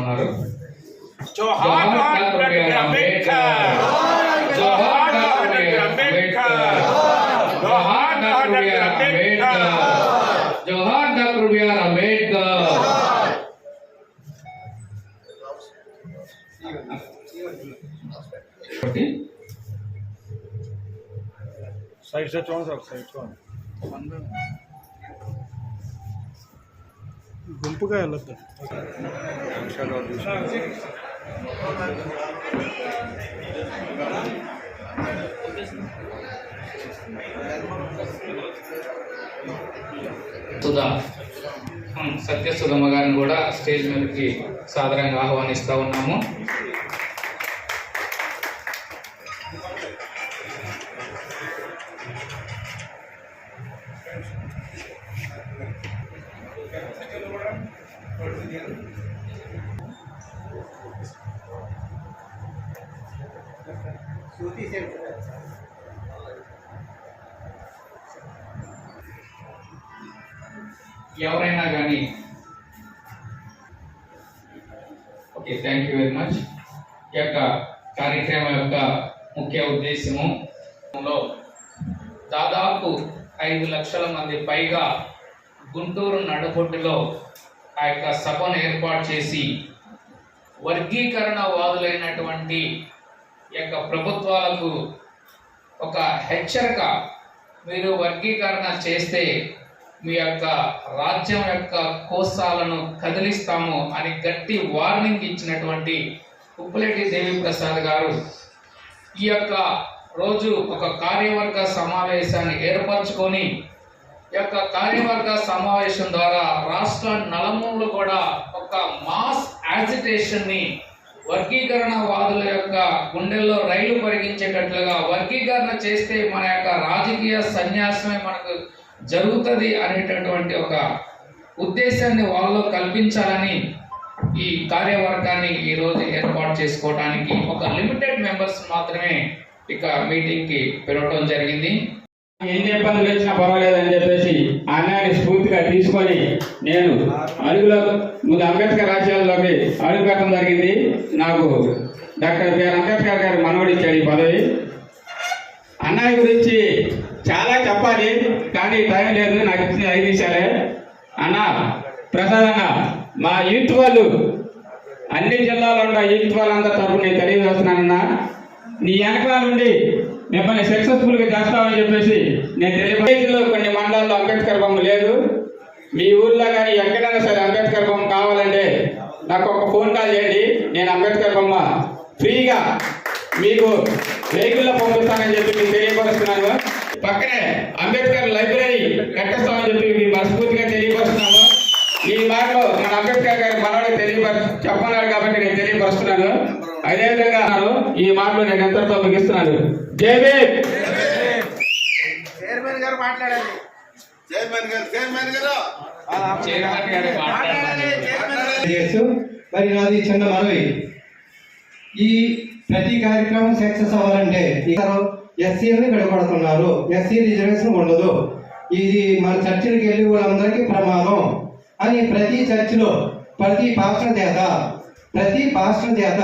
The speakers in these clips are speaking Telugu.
ఉన్నారు. जोहार डॉक्टर अंबेडकर, जोहार डॉक्टर अंबेडकर, जोहार डॉक्टर अंबेडकर, जोहार डॉक्टर बीआर अंबेडकर. साइड से चौन सर साइड चौन గుంపుగా వెళ్ళొద్దు. సుధా సత్యసుధమ్మ గారిని కూడా స్టేజ్ మీదకి సాదరంగా ఆహ్వానిస్తూ ఉన్నాము. ఎవరైనా కానీ okay, thank you very much. ఈ యొక్క కార్యక్రమం యొక్క ముఖ్య ఉద్దేశము దాదాపు 5 లక్షల మంది పైగా గుంటూరు నడుబొడ్డులో ఆ యొక్క సభను ఏర్పాటు చేసి వర్గీకరణ వాదులైనటువంటి యొక్క ప్రభుత్వాలకు ఒక హెచ్చరిక, మీరు వర్గీకరణ చేస్తే మీ యొక్క రాజ్యం యొక్క కోశాలను కదిలిస్తాము అని గట్టి వార్నింగ్ ఇచ్చినటువంటి ఉప్పులేటి దేవిప్రసాద్ గారు ఈ యొక్క రోజు ఒక కార్యవర్గ సమావేశాన్ని ఏర్పరచుకొని ఈ యొక్క కార్యవర్గ సమావేశం ద్వారా రాష్ట్ర నలుమూలలు కూడా ఒక మాస్ యాజిటేషన్ ని వర్గీకరణ వాదుల యొక్క గుండెల్లో రైలు పరిగించేటట్లుగా వర్గీకరణ చేస్తే మన యొక్క రాజకీయ సన్యాసమే మనకు జరుగుతుంది అనేటటువంటి ఒక ఉద్దేశాన్ని వాళ్ళలో కల్పించాలని ఈ కార్యవర్గాన్ని ఈరోజు ఏర్పాటు చేసుకోవడానికి ఒక లిమిటెడ్ మెంబర్స్ మాత్రమే ఇక మీటింగ్ కి పిలవడం జరిగింది. ఎన్ని ఇబ్బందులు వచ్చినా పర్వాలేదని చెప్పేసి అన్నాన్ని స్ఫూర్తిగా తీసుకొని నేను అడుగులో ముందు అంబేద్కర్ రాజ్యాల్లోకి అడుగు పెట్టడం జరిగింది. నాకు డాక్టర్ బిఆర్ అంబేద్కర్ గారు మనవడు ఇచ్చాడు ఈ పదవి. అన్నయ్య గురించి చాలా చెప్పాలి కానీ టైం లేదు, నాకు ఇచ్చిన 5 నిమిషాలే. అన్న ప్రసాద్ అన్న, మా యూత్ వాళ్ళు అన్ని జిల్లాలో ఉన్న యూత్ వాళ్ళందరి తరఫున నేను తెలియజేస్తున్నానన్నా, నీ వెనకాల నుండి మిమ్మల్ని సక్సెస్ఫుల్గా చేస్తామని చెప్పేసి నేను తెలియజేలో కొన్ని మండలాల్లో అంబేద్కర్ బొమ్మ లేదు. మీ ఊర్లో కానీ ఎక్కడైనా సరే అంబేద్కర్ బొమ్మ కావాలంటే నాకు ఒక ఫోన్ కాల్ చేయండి, నేను అంబేద్కర్ బొమ్మ ఫ్రీగా మీకు వెహికల్లో పంపిస్తానని చెప్పి మీకు తెలియపరుస్తున్నాను. పక్కనే అంబేద్కర్ లైబ్రరీ కట్టిస్తామని చెప్పి మీకు మనస్ఫూర్తిగా తెలియపరుస్తున్నాను. ఈ మాటలో మన అంబేద్కర్ గారి మనవాడికి చెప్పన్నారు కాబట్టి నేను తెలియపరుస్తున్నాను. అదేవిధంగా ఈ మాటలు నేను ఎంతతో ముగిస్తున్నాను. జై భీమ్. చైర్మన్ గారు మాట్లాడాలి. మరి నాది చిన్న మనవి, ఈ ప్రతి కార్యక్రమం సక్సెస్ అవ్వాలంటే ఎస్సీని విడగొడుతున్నారు, ఎస్సీ రిజర్వేషన్ ఉండదు, ఇది మన చర్చిలకు వెళ్ళి వాళ్ళందరికీ ప్రమాదం అని ప్రతి చర్చిలో ప్రతి పాస్టర్ చేత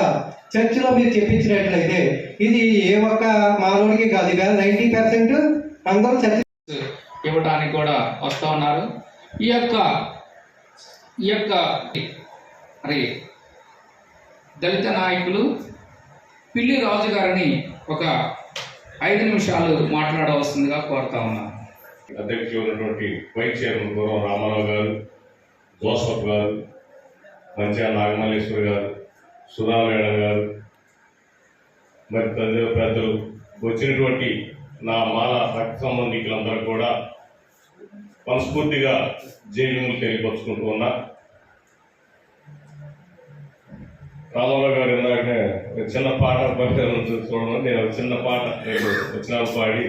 చర్చిలో మీరు చెప్పించినట్లయితే ఇది ఏ ఒక్క మానవుడికి కాదు, 90% అందరూ చర్చ ఇవ్వడానికి కూడా వస్తూ ఉన్నారు. ఈ యొక్క మరి దళిత నాయకులు పిల్లి రాజు గారిని ఒక 5 నిమిషాలు మాట్లాడవలసిందిగా కోరుతా ఉన్నాను. అధ్యక్షుడు ఉన్నటువంటి వైస్ చైర్మన్ గౌరవ రామారావు గారు, జోసఫ్ గారు, మంచిగా నాగమల్లేశ్వరి గారు, సుధా మేడం గారు, మరి తదితర పెద్దలు, వచ్చినటువంటి నా మాల రక్త సంబంధికులందరూ కూడా మనస్ఫూర్తిగా జైలు తెలియపరుచుకుంటూ ఉన్నా. రామారావు గారు ఇందాకనే చిన్న పాట చూడడం, నేను చిన్న పాట వచ్చిన పాడి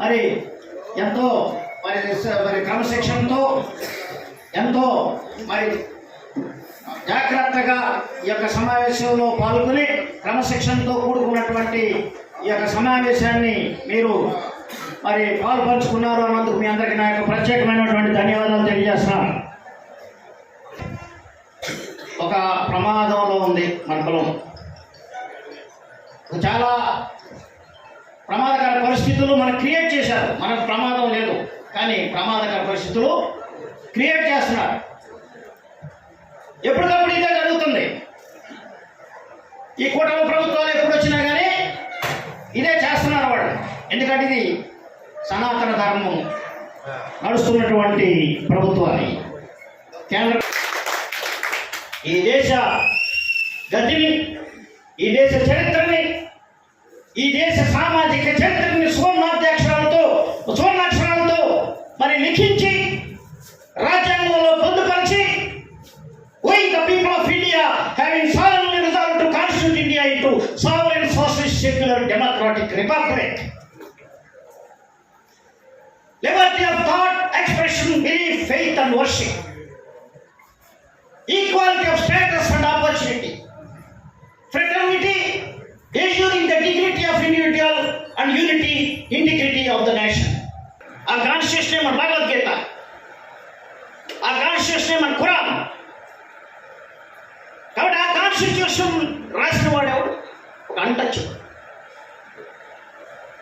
మరి ఎంతో మరి క్రమశిక్షణతో ఎంతో మరి జాగ్రత్తగా ఈ యొక్క సమావేశంలో పాల్గొని క్రమశిక్షణతో కూడుకున్నటువంటి ఈ యొక్క సమావేశాన్ని మీరు మరి పాల్పంచుకున్నారు అన్నందుకు మీ అందరికీ నా యొక్క ప్రత్యేకమైనటువంటి ధన్యవాదాలు తెలియజేస్తున్నాను. ఒక ప్రమాదంలో ఉంది మన కులం. చాలా ప్రమాదకర పరిస్థితులు మనం క్రియేట్ చేశారు. మనకు ప్రమాదం లేదు, కానీ ప్రమాదకర పరిస్థితులు క్రియేట్ చేస్తున్నారు. ఎప్పటికప్పుడు ఇదే జరుగుతుంది. ఈ కూటమి ప్రభుత్వాలు ఎప్పుడు వచ్చినా కానీ ఇదే చేస్తున్నారు వాళ్ళు. ఎందుకంటే ఇది సనాతన ధర్మం నడుస్తున్నటువంటి ప్రభుత్వాన్ని. కేంద్ర ఈ దేశ గతిని, ఈ దేశ చరిత్రని, ఈ దేశ సామాజిక చరిత్రని సువర్ణాక్షరాలతో మరి లిఖించి రాజ్యాంగంలో పొందుపరిచి we the people of India having solemnly resolved to constitute India into sovereign socialist secular democratic republic. Liberty of thought, expression, belief, faith and worship. Equality of status and opportunity. Fraternity, assuring the dignity of individual and unity, integrity of the nation. Our constitution name and Bhagavad Gita. Our constitution name and Quran. కాబట్టి ఆ కాన్స్టిట్యూషన్ రాసిన వాడేవాడు ఒక అంటచ్చు.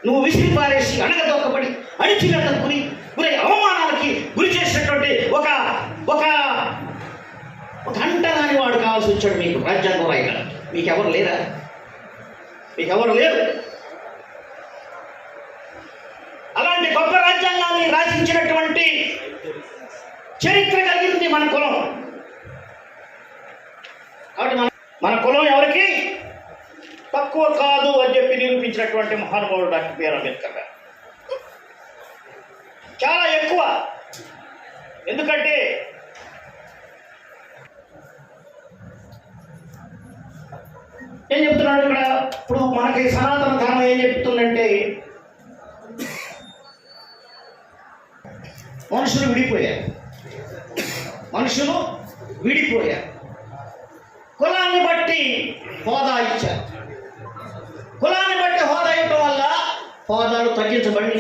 నువ్వు విసిరి పారేసి అణగదొక్కబడి అణిచివేతకు గురై అవమానాలకి గురి చేసినటువంటి ఒక ఒక ఒక అంటరాని వాడు కావాల్సి వచ్చాడు మీకు రాజ్యాంగం రాయగలరు. మీకెవరు లేరా? మీకెవరు లేరు. అలాంటి గొప్ప రాజ్యాంగాన్ని రాసించినటువంటి చరిత్ర కలిగింది మన కులం. కాబట్టి మన కులం ఎవరికి తక్కువ కాదు అని చెప్పి నిరూపించినటువంటి మహానుభావుడు డాక్టర్ బిఆర్ అంబేద్కర్ గారు. చాలా ఎక్కువ. ఎందుకంటే ఏం చెప్తున్నాడు ఇక్కడ? ఇప్పుడు మనకి సనాతన ధర్మం ఏం చెప్తుందంటే మనుషులు విడిపోయారు. కులాన్ని బట్టి హోదా ఇచ్చారు. కులాన్ని బట్టి హోదా ఇవ్వటం వల్ల హోదాలు తగ్గించబడి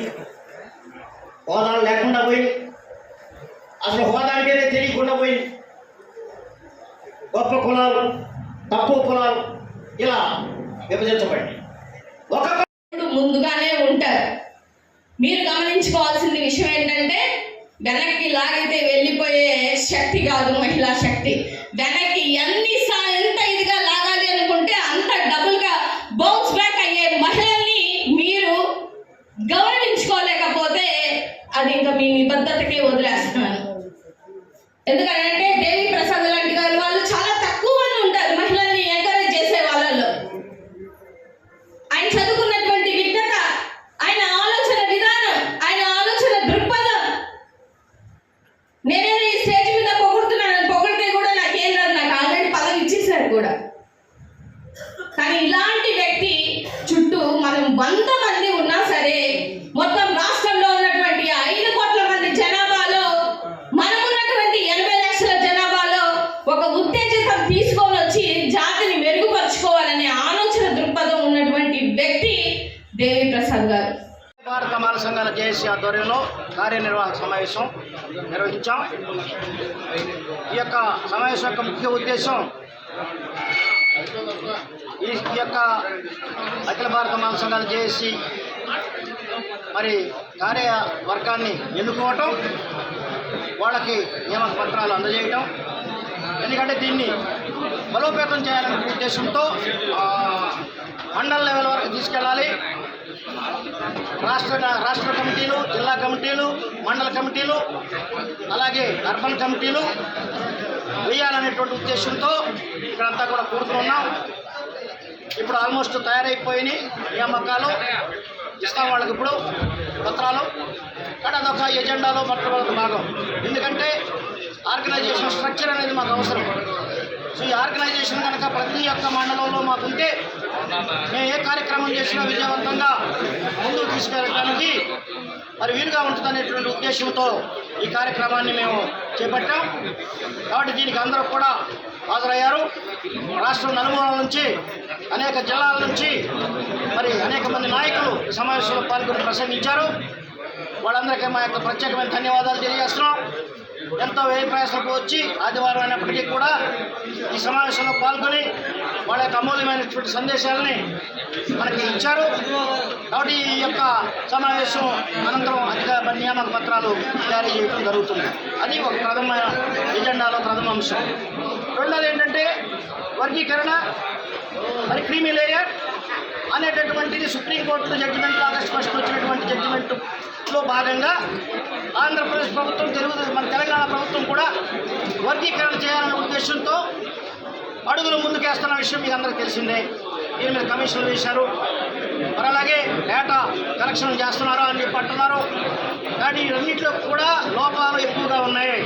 హోదాలు లేకుండా పోయి అసలు హోదా అంటేనే తెలియకుండా పోయి గొప్ప కులాలు, తక్కువ కులాలు ఇలా విభజించబడి ఒక ముందుగానే ఉంటారు. మీరు గమనించుకోవాల్సిన విషయం ఏంటంటే వెనక్కి లాగితే వెళ్ళిపోయే శక్తి కాదు మహిళా శక్తి. వెనక్కి ఎంత ఇదిగా లాగాలి అనుకుంటే అంత డబుల్గా బౌన్స్ బ్యాక్ అయ్యే మహిళల్ని మీరు గౌరవించుకోలేకపోతే అది ఇంకా మీ నిబద్ధతకే వదిలేస్తున్నాను. ఎందుకంటే దేవి ప్రసాద్ లాంటి గారు వాళ్ళు చాలా తక్కువ మంది ఉంటారు మహిళల్ని ఎంకరేజ్ చేసే వాళ్ళల్లో. ఆయన చదువుకున్నటువంటి విజ్ఞత, ఆయన ఆలోచన విధానం, ఆయన ఆలోచన దృక్పథం. నేనేదో ఈ స్టేజ్ మీద పొగుడుతున్నాను, పొగిడితే కూడా నాకేం రాదు, నాకు ఆల్రెడీ పదవి ఇచ్చేసారు కూడా. కానీ ఇలాంటి వ్యక్తి చుట్టూ మనం 100 మంది ఉన్నా సరే, మొత్తం రాష్ట్రంలో ఉన్నటువంటి 5 కోట్ల మంది జనాభాలో, మనం ఉన్నటువంటి 80 లక్షల జనాభాలో ఒక ఉత్తేజం తీసుకొని వచ్చి జాతిని మెరుగుపరుచుకోవాలనే ఆలోచన దృక్పథం ఉన్నటువంటి వ్యక్తి దేవి ప్రసాద్ గారు. భారత మాల సంఘాల జేఏసీ ఆధ్వర్యంలో కార్యనిర్వాహక సమావేశం నిర్వహించాం. ఈ యొక్క సమావేశం యొక్క ముఖ్య ఉద్దేశం ఈ యొక్క అఖిల భారత మాల సంఘాల జేఏసీ మరి కార్యవర్గాన్ని ఎన్నుకోవటం, వాళ్ళకి నియామక పత్రాలు అందజేయటం. ఎందుకంటే దీన్ని బలోపేతం చేయాలనే ఉద్దేశంతో మండల లెవెల్ వరకు తీసుకెళ్ళాలి. రాష్ట్ర కమిటీలు, జిల్లా కమిటీలు, మండల కమిటీలు, అలాగే అర్బన్ కమిటీలు వేయాలనేటువంటి ఉద్దేశంతో ఇక్కడంతా కూడా కూడుతున్నాం. ఇప్పుడు ఆల్మోస్ట్ తయారైపోయినాయి నియామకాలు. ఇస్తాం వాళ్ళకి ఇప్పుడు పత్రాలు. కానీ అదొక ఎజెండాలో మొట్టమొదటి భాగం. ఎందుకంటే ఆర్గనైజేషన్ స్ట్రక్చర్ అనేది మాకు అవసరం. సో ఈ ఆర్గనైజేషన్ కనుక ప్రతి ఒక్క మండలంలో మాకుంటే మేము ఏ కార్యక్రమం చేసినా విజయవంతంగా ముందుకు తీసుకెళ్ళడానికి మరి వీలుగా ఉంటుందనేటువంటి ఉద్దేశంతో ఈ కార్యక్రమాన్ని మేము చేపట్టాం. కాబట్టి దీనికి అందరూ కూడా హాజరయ్యారు. రాష్ట్రం నలుమూలల నుంచి, అనేక జిల్లాల నుంచి మరి అనేక మంది నాయకులు ఈ సమావేశంలో పాల్గొని ప్రసంగించారు. వాళ్ళందరికీ మా యొక్క ప్రత్యేకమైన ధన్యవాదాలు తెలియజేస్తున్నాం. ఎంతో వ్యయ ప్రయాసలకు వచ్చి ఆదివారం అయినప్పటికీ కూడా ఈ సమావేశంలో పాల్గొని వాళ్ళ యొక్క అమూల్యమైనటువంటి సందేశాలని మనకి ఇచ్చారు. కాబట్టి ఈ యొక్క సమావేశం అనంతరం అధికార నియామక పత్రాలు జారీ చేయడం జరుగుతుంది. అది ఒక ప్రథమ ఎజెండాలో ప్రథమ అంశం. రెండోది ఏంటంటే వర్గీకరణ, మరి క్రీమీ లేయర్ అనేటటువంటిది సుప్రీంకోర్టు జడ్జిమెంట్ ఆగస్టు 1 వచ్చినటువంటి జడ్జిమెంట్లో భాగంగా ఆంధ్రప్రదేశ్ ప్రభుత్వం మన తెలంగాణ ప్రభుత్వం కూడా వర్గీకరణ చేయాలనే ఉద్దేశంతో అడుగులు ముందుకేస్తున్న విషయం మీకు అందరికీ తెలిసిందే. దీని మీద కమిషన్లు వేశారు. మరి అలాగే డేటా కలెక్షన్ చేస్తున్నారు అని చెప్పి అంటున్నారు. కానీ ఇవన్నింటిలో కూడా లోపాలు ఎక్కువగా ఉన్నాయి.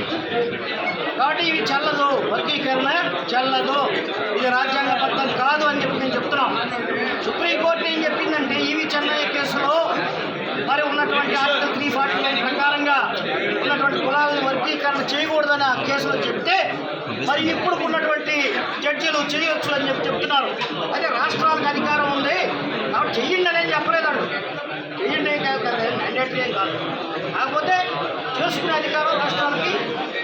కాబట్టి ఇవి చెల్లదు, వర్గీకరణ చెల్లదు, ఇది రాజ్యాంగబద్ధం కాదు అని చెప్పి మేము చెప్తున్నాం. సుప్రీంకోర్టు ఏం చెప్పిందంటే ఈవి చెన్నై కేసులో మరి ఉన్నటువంటి ఆర్టికల్ 349 ప్రకారంగా ఉన్నటువంటి కులాలను వర్గీకరణ చేయకూడదని ఆ కేసులో చెప్తే మరి ఇప్పుడు ఉన్నటువంటి జడ్జీలు చేయొచ్చు అని చెప్పి చెప్తున్నారు. అయితే రాష్ట్రాలకు అధికారం ఉంది కాబట్టి చెయ్యండి అనేది చెప్పలేదాడు. చెయ్యండి ఏం కాదు కదా, మ్యాండేటరీ ఏం కాదు. కాకపోతే చేసుకునే అధికారం రాష్ట్రాలకి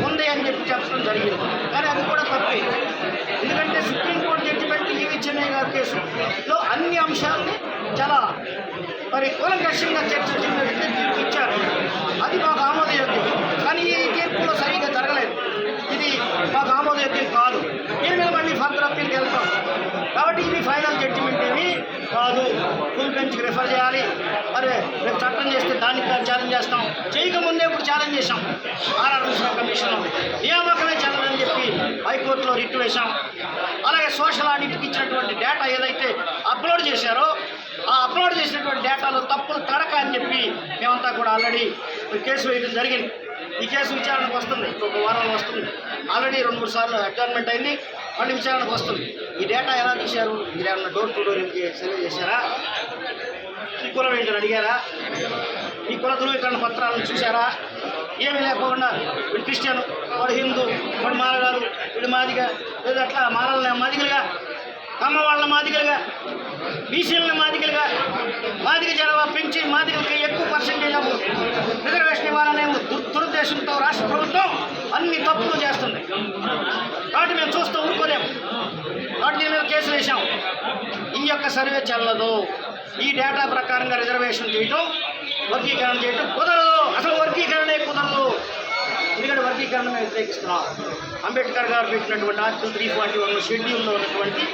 ఉంది అని చెప్పి చెప్పడం జరిగింది. కానీ అది కూడా తప్పే. ఎందుకంటే సుప్రీంకోర్టు జడ్జిమెంట్ ఈవి చెన్నై గారి కేసులో అన్ని అంశాలని చాలా మరి కూలంకషంగా చర్చించినట్టు తీర్పు ఇచ్చారు. అది మాకు ఆమోదయోగ్యం. కానీ ఈ తీర్పులో సరిగ్గా జరగలేదు. ఇది మాకు ఆమోదయోగ్యం కాదు. దీని మీద మళ్ళీ ఫర్దర్ అప్పీల్కి వెళ్తాం. కాబట్టి ఇది ఫైనల్ జడ్జిమెంట్ ఏమి కాదు. ఫుల్ బెంచ్కి రిఫర్ చేయాలి. మరి రేపు చట్టం చేస్తే దానికి ఛాలెంజ్ చేస్తాం. చేయకముందే ఇప్పుడు ఛాలెంజ్ చేశాం. ఆర్ఆర్ కమిషన్ నియామకమే చెల్లదని చెప్పి హైకోర్టులో రిట్ వేశాం. అలాగే సోషల్ ఆడిట్కి ఇచ్చినటువంటి డేటా ఏదైతే అప్లోడ్ చేశారో ఆ అప్లోడ్ చేసినటువంటి డేటాలో తప్పులు తడక అని చెప్పి మేమంతా కూడా ఆల్రెడీ కేసు వేయడం జరిగింది. ఈ కేసు విచారణకు వస్తుంది. ఇంకొక వారంలో వస్తుంది. ఆల్రెడీ 2-3 సార్లు అడ్జర్న్మెంట్ అయింది. మళ్ళీ విచారణకు వస్తుంది. ఈ డేటా ఎలా తీశారు, మీరు ఏమన్నా డోర్ టు డోర్ సర్వే చేశారా, ఈ కులం ఏంటని అడిగారా, ఈ కుల ధృవీకరణ పత్రాలను చూశారా, ఏమీ లేకుండా వీడు క్రిస్టియన్, వాడు హిందూ, వాడు మాలగాడు, వీడు మాదిగా, లేదా అట్లా మాలల మాదిగలుగా, కమ్మ వాళ్ళ మాదిగలుగా, బీసీలను మాదిగలుగా, మాదిగ జనాభా పెంచి మాదిగలకి ఎక్కువ పర్సెంటేజ్ రిజర్వేషన్ ఇవ్వాలనే దురుద్దేశంతో రాష్ట్ర ప్రభుత్వం అన్ని తప్పులు చేస్తుంది. కాబట్టి మేము చూస్తూ ఊరుకోలేము. కాబట్టి దీని మీద కేసులు వేసాం. ఈ యొక్క సర్వే చెల్లదు. ఈ డేటా ప్రకారంగా రిజర్వేషన్ చేయటం, వర్గీకరణ చేయటం కుదరదు. అసలు వర్గీకరణే కుదరదు. ఎందుకంటే వర్గీకరణ మేము వ్యతిరేకిస్తున్నాం. అంబేద్కర్ గారు పెట్టినటువంటి ఆర్టికల్ 341 షెడ్యూల్లో ఉన్నటువంటి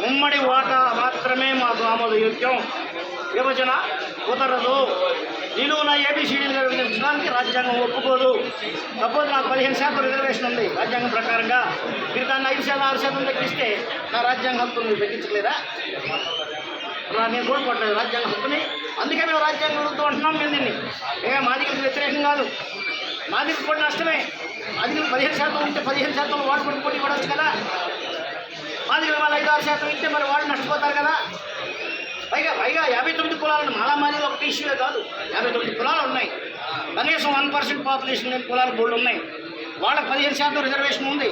ఉమ్మడి వాటా మాత్రమే మాకు ఆమోదయోగ్యం. విభజన కుదరదు. నిలువున ఏబిసిడీలుగా విభజించడానికి రాజ్యాంగం ఒప్పుకోదు. సపోజ్ నాకు 15% రిజర్వేషన్ ఉంది రాజ్యాంగం ప్రకారంగా, మీరు దాన్ని 5%, 6% తగ్గిస్తే నా రాజ్యాంగ హక్కును మీరు తగ్గించలేదా? నేను కోరుకోవట్లేదు రాజ్యాంగ హక్కుని. అందుకే మేము రాజ్యాంగం వద్దు అంటున్నాం. మేము దీన్ని మాదిగలకు వ్యతిరేకం కాదు. మాదిగలకు కూడా నష్టమే. మాదిగలు 15% ఉంటే 15% వాడుకొని పోటీ పడవచ్చు కదా. మాదిగలు వాళ్ళు 5-6% ఇస్తే మరి వాళ్ళు నష్టపోతారు కదా. పైగా 59 కులాలను మాలా మాదిగలు ఒకటి ఇష్యూవే కాదు. 59 కులాలు ఉన్నాయి. కనీసం 1% పాపులేషన్ లేని కులాలు బోర్డు ఉన్నాయి. వాళ్ళకి 15% రిజర్వేషన్ ఉంది.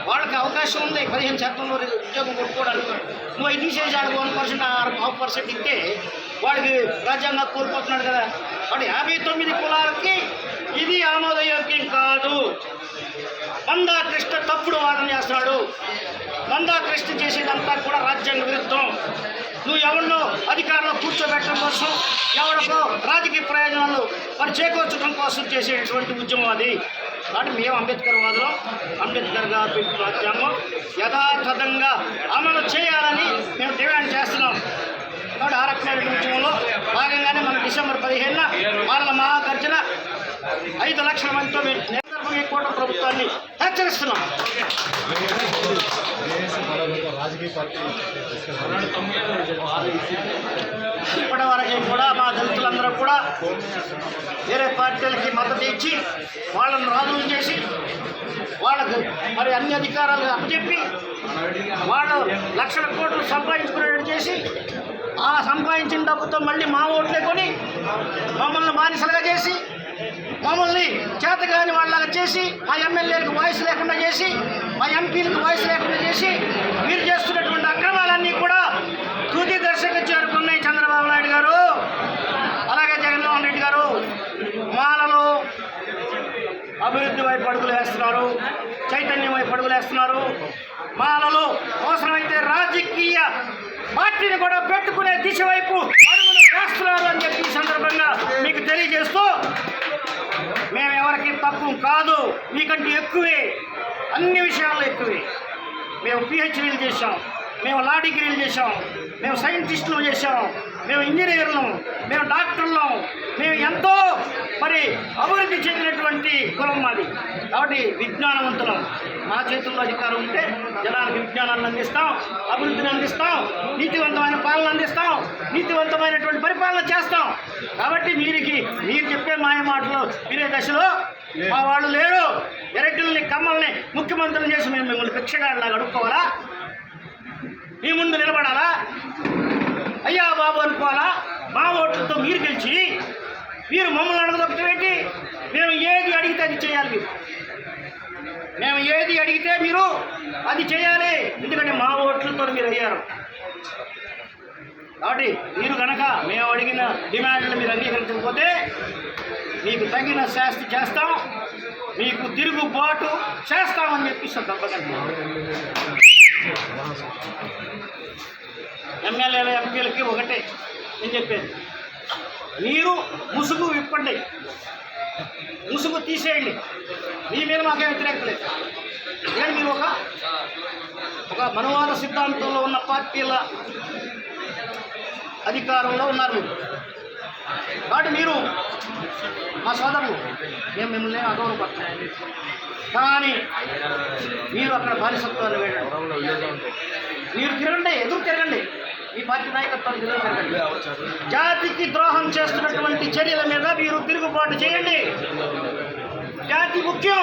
వాళ్ళకి అవకాశం ఉంది 15%లో ఉద్యోగం కొట్టుకోవడానికి. నువ్వు 5 తీసేసి ఆడికి 1%, 1/2% ఇస్తే వాడికి రాజ్యాంగం కోల్పోతున్నాడు కదా. వాడు 59 కులాలకి ఇది ఆమోదయోగ్యం కాదు. మందా కృష్ణ తప్పుడు వాదన చేస్తున్నాడు. మందా కృష్ణ చేసేదంతా కూడా రాజ్యాంగ విరుద్ధం. నువ్వు ఎవరినో అధికారంలో కూర్చోబెట్టడం కోసం, ఎవరికో రాజకీయ ప్రయోజనాలు మరి చేకూర్చడం కోసం చేసేటువంటి ఉద్యమం అది. కాబట్టి మేము అంబేద్కర్ వాదులు. అంబేద్కర్ గారు పెట్టిన రాజ్యాంగం యథాతథంగా అమలు చేయాలని మేము డిమాండ్ చేస్తున్నాం. కాబట్టి ఆ రకమైన ఉద్యమంలో భాగంగానే మనం డిసెంబర్ 15న మానవ మహాగర్జన 5 లక్షల మందితో మేము నిరంతరం కూటమి ప్రభుత్వాన్ని హెచ్చరిస్తున్నాం. ఇప్పటివరకు కూడా మా దళితులందరూ కూడా వేరే పార్టీలకి మద్దతు ఇచ్చి వాళ్ళని రాజులు చేసి వాళ్ళకు మరి అన్ని అధికారాలు అప్పచెప్పి వాళ్ళు లక్షల కోట్లు సంపాదించుకునేట్టు చేసి ఆ సంపాదించిన డబ్బుతో మళ్ళీ మా ఓట్లే కొని మమ్మల్ని బానిసలుగా చేసి, మమ్మల్ని చేతగాని వాళ్ళగా చేసి, మా ఎమ్మెల్యేలకు వాయిస్ లేకుండా చేసి, మా ఎంపీలకు వాయిస్ లేకుండా చేసి మీరు చేస్తున్నటువంటి అక్రమాలన్నీ కూడా తుది దశకు చేరుకున్నాయి. చంద్రబాబు నాయుడు గారు, అలాగే జగన్మోహన్ రెడ్డి గారు మాలలో అభివృద్ధి వైపు వారు చైతన్యమై పడుగులేస్తున్నారు. మాలలో అవసరమైతే రాజకీయ పార్టీని కూడా పెట్టుకునే దిశ వైపు అడుగులు వేస్తున్నారు అని చెప్పి ఈ సందర్భంగా మీకు తెలియజేస్తూ, మేము ఎవరికి తక్కువ కాదు, మీకంటే ఎక్కువే, అన్ని విషయాల్లో ఎక్కువే. మేము పిహెచ్డీలు చేశాం, మేము లా డిగ్రీలు చేశాం, మేము సైంటిస్టులు చేశాం, మేము ఇంజనీర్లం, మేము డాక్టర్లం, మేము ఎంతో మరి అభివృద్ధి చెందినటువంటి కులం మాది. కాబట్టి విజ్ఞానవంతులం. మా చేతుల్లో అధికారం ఉంటే జనానికి విజ్ఞానాన్ని అందిస్తాం, అభివృద్ధిని అందిస్తాం, నీతివంతమైన పాలన అందిస్తాం, నీతివంతమైనటువంటి పరిపాలన చేస్తాం. కాబట్టి మీరు చెప్పే మాయ మాటలు వినే దశలో మా వాళ్ళు లేరు. ఎరడ్డుల్ని కమ్మల్ని ముఖ్యమంత్రులు చేసి మేము మిమ్మల్ని భిక్షగాడిలాగా అడుక్కోవాలా? మీ ముందు నిలబడాలా? అయ్యా బాబు అనుకోవాలా? మా ఓట్లతో మీరు గెలిచి మీరు మమ్మల్ని అడగదొక్కటం ఏంటి? మేము ఏది అడిగితే అది చేయాలి. మేము ఏది అడిగితే మీరు అది చేయాలి. ఎందుకంటే మా ఓట్లతో మీరు అయ్యారు. కాబట్టి మీరు కనుక మేము అడిగిన డిమాండ్లు మీరు అంగీకరించకపోతే మీకు తగిన శాస్తి చేస్తాం, మీకు తిరుగుబాటు చేస్తామని చెప్పి తప్పకుండా ఎమ్మెల్యేల ఎంపీలకి ఒకటే నేను చెప్పేది, మీరు ముసుగు విప్పండి, ముసుగు తీసేయండి. మీ మీద మాకే వ్యతిరేకత లేదు. ఎందుకంటే మీరు ఒక మనవాద సిద్ధాంతంలో ఉన్న పార్టీల అధికారంలో ఉన్నారు మీరు. కాబట్టి మీరు మా సోదరులు, మేము మిమ్మల్ని అగౌరవపడతాం. కానీ మీరు అక్కడ బానిసత్వాన్ని వేయండి. మీరు తిరగండి, ఎదురు తిరగండి, మీ పార్టీ నాయకత్వాన్ని ఎదురు తిరగండి. జాతికి ద్రోహం చేస్తున్నటువంటి చర్యల మీద మీరు తిరుగుబాటు చేయండి. జాతి ముఖ్యం,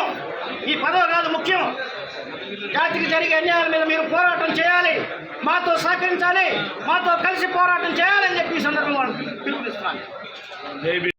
ఈ పదవి కాదు ముఖ్యం. జాతికి జరిగే అన్యాయాల మీద మీరు పోరాటం చేయాలి, మాతో సహకరించాలి, మాతో కలిసి పోరాటం చేయాలని చెప్పి ఈ సందర్భంగా పిలుపునిస్తున్నాను.